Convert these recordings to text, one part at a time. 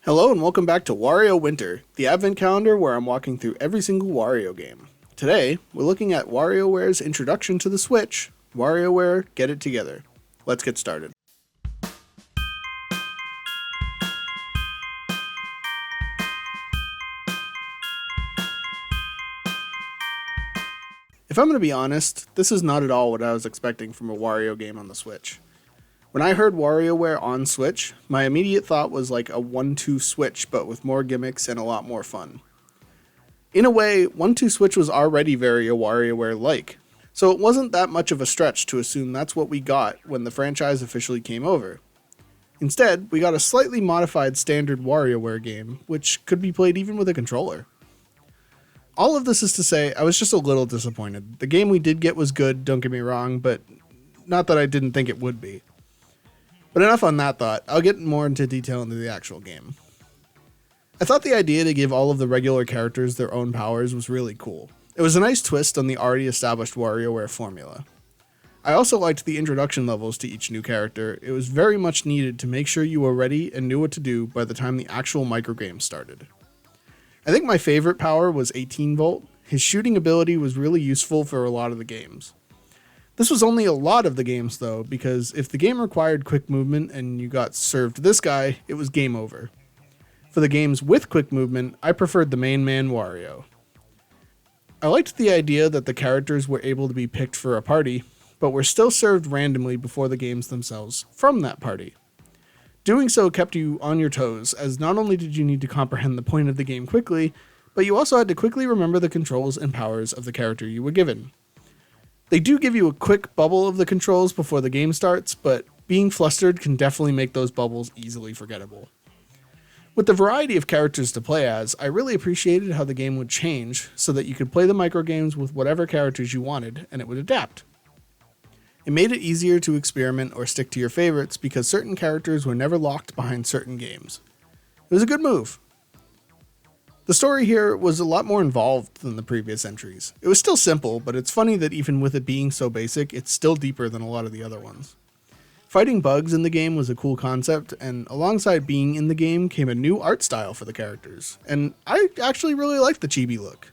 Hello and welcome back to Wario Winter, the advent calendar where I'm walking through every single Wario game. Today, we're looking at WarioWare's introduction to the Switch, Warioware Get It Together. Let's get started. If I'm going to be honest, this is not at all what I was expecting from a Wario game on the Switch. When I heard WarioWare on Switch, my immediate thought was like a 1-2 Switch, but with more gimmicks and a lot more fun. In a way, 1-2 Switch was already very a WarioWare-like, so it wasn't that much of a stretch to assume that's what we got when the franchise officially came over. Instead, we got a slightly modified standard WarioWare game, which could be played even with a controller. All of this is to say, I was just a little disappointed. The game we did get was good, don't get me wrong, but not that I didn't think it would be. But enough on that thought, I'll get more into detail into the actual game. I thought the idea to give all of the regular characters their own powers was really cool. It was a nice twist on the already established WarioWare formula. I also liked the introduction levels to each new character. It was very much needed to make sure you were ready and knew what to do by the time the actual microgame started. I think my favorite power was 18 Volt. His shooting ability was really useful for a lot of the games. This was only a lot of the games though, because if the game required quick movement and you got served this guy, it was game over. For the games with quick movement, I preferred the main man Wario. I liked the idea that the characters were able to be picked for a party, but were still served randomly before the games themselves from that party. Doing so kept you on your toes, as not only did you need to comprehend the point of the game quickly, but you also had to quickly remember the controls and powers of the character you were given. They do give you a quick bubble of the controls before the game starts, but being flustered can definitely make those bubbles easily forgettable. With the variety of characters to play as, I really appreciated how the game would change so that you could play the microgames with whatever characters you wanted, and it would adapt. It made it easier to experiment or stick to your favorites because certain characters were never locked behind certain games. It was a good move. The story here was a lot more involved than the previous entries. It was still simple, but it's funny that even with it being so basic, it's still deeper than a lot of the other ones. Fighting bugs in the game was a cool concept, and alongside being in the game came a new art style for the characters, and I actually really liked the chibi look.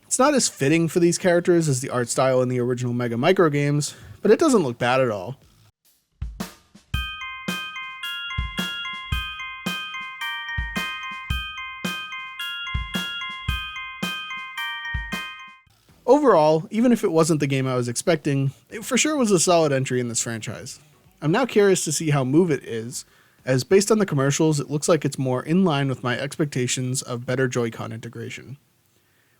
It's not as fitting for these characters as the art style in the original Mega Micro games, but it doesn't look bad at all. Overall, even if it wasn't the game I was expecting, it for sure was a solid entry in this franchise. I'm now curious to see how Move It is, as based on the commercials, it looks like it's more in line with my expectations of better Joy-Con integration.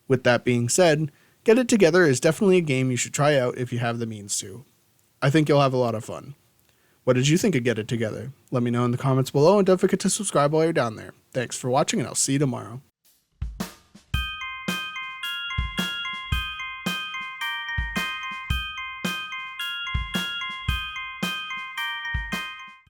With that being said, Get It Together is definitely a game you should try out if you have the means to. I think you'll have a lot of fun. What did you think of Get It Together? Let me know in the comments below, and don't forget to subscribe while you're down there. Thanks for watching, and I'll see you tomorrow.